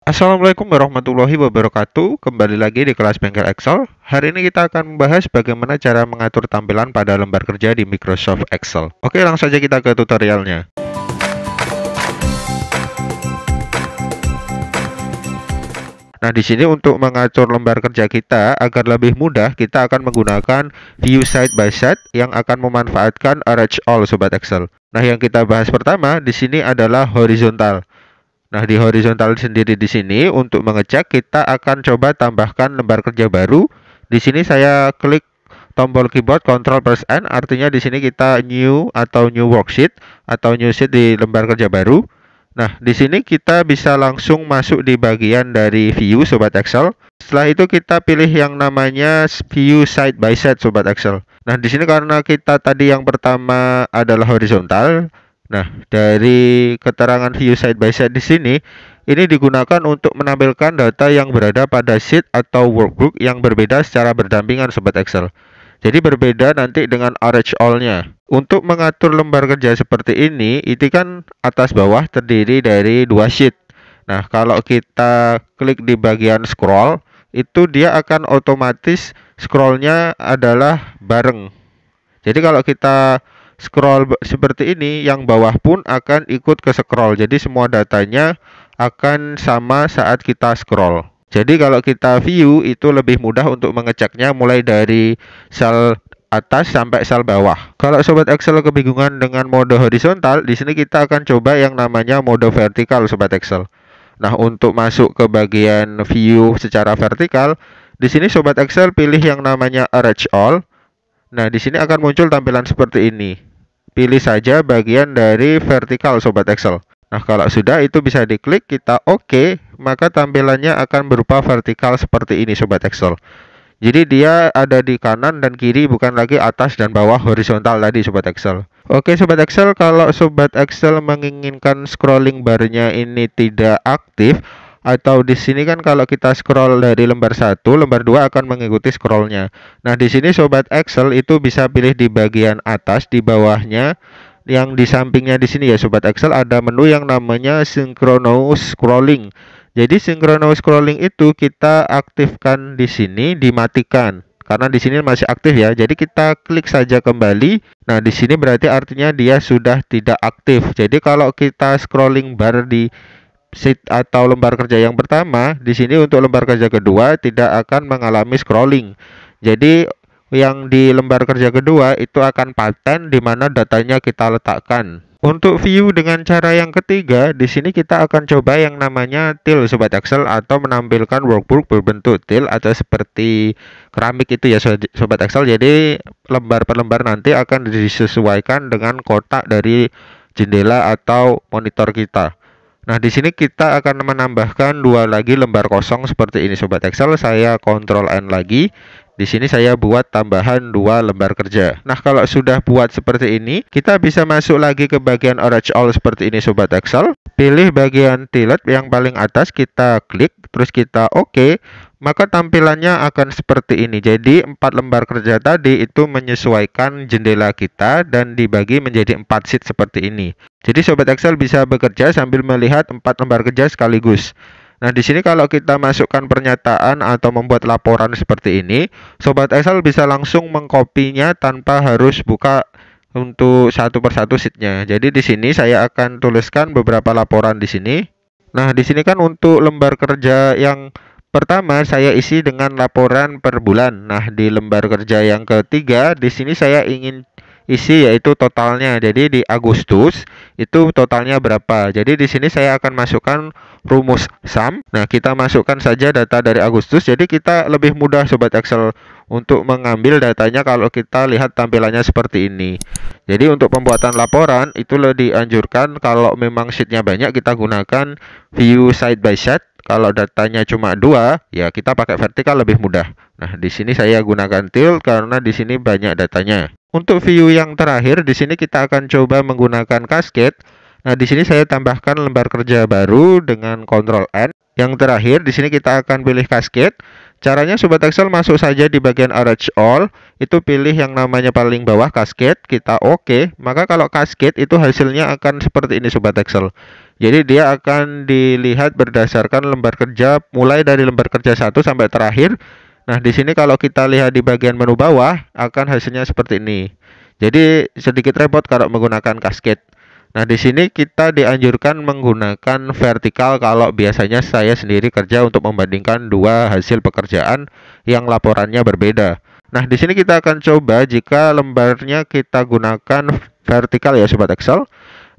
Assalamualaikum warahmatullahi wabarakatuh. Kembali lagi di kelas Bengkel Excel. Hari ini kita akan membahas bagaimana cara mengatur tampilan pada lembar kerja di Microsoft Excel. Oke, langsung saja kita ke tutorialnya. Nah, di sini untuk mengatur lembar kerja kita agar lebih mudah, kita akan menggunakan view side by side yang akan memanfaatkan arrange all sobat Excel. Nah, yang kita bahas pertama di sini adalah horizontal. Nah, di horizontal sendiri di sini untuk mengecek kita akan coba tambahkan lembar kerja baru. Di sini saya klik tombol keyboard Ctrl plus N, artinya di sini kita new atau new worksheet atau new sheet di lembar kerja baru. Nah, di sini kita bisa langsung masuk di bagian dari view sobat Excel. Setelah itu kita pilih yang namanya view side by side sobat Excel. Nah, di sini karena kita tadi yang pertama adalah horizontal. Nah, dari keterangan view side by side di sini, ini digunakan untuk menampilkan data yang berada pada sheet atau workbook yang berbeda secara berdampingan sobat Excel. Jadi berbeda nanti dengan arrange all-nya. Untuk mengatur lembar kerja seperti ini, itu kan atas bawah terdiri dari dua sheet. Nah, kalau kita klik di bagian scroll, itu dia akan otomatis scrollnya adalah bareng. Jadi kalau kita scroll seperti ini, yang bawah pun akan ikut ke scroll. Jadi semua datanya akan sama saat kita scroll. Jadi kalau kita view itu lebih mudah untuk mengeceknya mulai dari sel atas sampai sel bawah. Kalau sobat Excel kebingungan dengan mode horizontal, di sini kita akan coba yang namanya mode vertikal sobat Excel. Nah, untuk masuk ke bagian view secara vertikal, di sini sobat Excel pilih yang namanya arrange all. Nah, di sini akan muncul tampilan seperti ini. Pilih saja bagian dari vertikal sobat Excel. Nah, kalau sudah itu bisa diklik, kita oke, maka tampilannya akan berupa vertikal seperti ini sobat Excel. Jadi dia ada di kanan dan kiri, bukan lagi atas dan bawah horizontal tadi sobat Excel. Oke sobat Excel, kalau sobat Excel menginginkan scrolling barnya ini tidak aktif, atau di sini kan kalau kita scroll dari lembar 1, lembar 2 akan mengikuti scrollnya. Nah, di sini sobat Excel itu bisa pilih di bagian atas, di bawahnya, yang di sampingnya di sini ya sobat Excel ada menu yang namanya synchronous scrolling. Jadi synchronous scrolling itu kita aktifkan di sini, dimatikan. Karena di sini masih aktif ya. Jadi kita klik saja kembali. Nah, di sini berarti artinya dia sudah tidak aktif. Jadi kalau kita scrolling bar di sheet atau lembar kerja yang pertama, di sini untuk lembar kerja kedua tidak akan mengalami scrolling. Jadi yang di lembar kerja kedua itu akan paten di mana datanya kita letakkan. Untuk view dengan cara yang ketiga, di sini kita akan coba yang namanya til sobat Excel atau menampilkan workbook berbentuk til atau seperti keramik itu ya sobat Excel. Jadi lembar per lembar nanti akan disesuaikan dengan kotak dari jendela atau monitor kita. Nah, di sini kita akan menambahkan dua lagi lembar kosong seperti ini sobat Excel. Saya Ctrl N lagi. Di sini saya buat tambahan dua lembar kerja. Nah, kalau sudah buat seperti ini, kita bisa masuk lagi ke bagian arrange all seperti ini sobat Excel. Pilih bagian tilde yang paling atas, kita klik, terus kita oke. Maka tampilannya akan seperti ini. Jadi 4 lembar kerja tadi itu menyesuaikan jendela kita dan dibagi menjadi 4 sheet seperti ini. Jadi sobat Excel bisa bekerja sambil melihat 4 lembar kerja sekaligus. Nah, di sini kalau kita masukkan pernyataan atau membuat laporan seperti ini, sobat Excel bisa langsung mengkopinya tanpa harus buka untuk satu persatu sheetnya. Jadi di sini saya akan tuliskan beberapa laporan di sini. Nah, di sini kan untuk lembar kerja yang pertama saya isi dengan laporan per bulan. Nah, di lembar kerja yang ketiga di sini saya ingin isi yaitu totalnya. Jadi di Agustus itu totalnya berapa. Jadi di sini saya akan masukkan rumus sum. Nah, kita masukkan saja data dari Agustus. Jadi kita lebih mudah sobat Excel untuk mengambil datanya kalau kita lihat tampilannya seperti ini. Jadi untuk pembuatan laporan itu lebih dianjurkan kalau memang sheetnya banyak kita gunakan view side by side. Kalau datanya cuma 2, ya kita pakai vertikal lebih mudah. Nah, di sini saya gunakan til karena di sini banyak datanya. Untuk view yang terakhir, di sini kita akan coba menggunakan cascade. Nah, di sini saya tambahkan lembar kerja baru dengan Ctrl N. Yang terakhir, di sini kita akan pilih cascade. Caranya Sobat Excel masuk saja di bagian Arrange All, itu pilih yang namanya paling bawah Cascade, kita oke. Maka kalau Cascade itu hasilnya akan seperti ini Sobat Excel. Jadi dia akan dilihat berdasarkan lembar kerja mulai dari lembar kerja 1 sampai terakhir. Nah, di sini kalau kita lihat di bagian menu bawah akan hasilnya seperti ini. Jadi sedikit repot kalau menggunakan Cascade. Nah, di sini kita dianjurkan menggunakan vertikal kalau biasanya saya sendiri kerja untuk membandingkan dua hasil pekerjaan yang laporannya berbeda. Nah, di sini kita akan coba jika lembarnya kita gunakan vertikal ya Sobat Excel.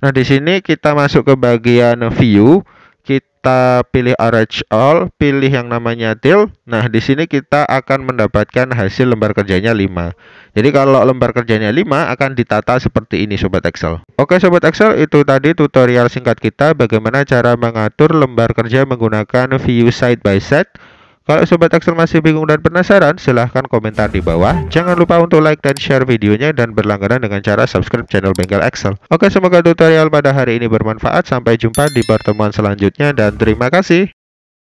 Nah, di sini kita masuk ke bagian View, kita pilih Arrange All, pilih yang namanya Till. Nah, di sini kita akan mendapatkan hasil lembar kerjanya 5. Jadi kalau lembar kerjanya 5 akan ditata seperti ini Sobat Excel. Oke Sobat Excel, itu tadi tutorial singkat kita bagaimana cara mengatur lembar kerja menggunakan View Side by Side. Kalau Sobat Excel masih bingung dan penasaran, silahkan komentar di bawah. Jangan lupa untuk like dan share videonya dan berlangganan dengan cara subscribe channel Bengkel Excel. Oke, semoga tutorial pada hari ini bermanfaat. Sampai jumpa di pertemuan selanjutnya dan terima kasih.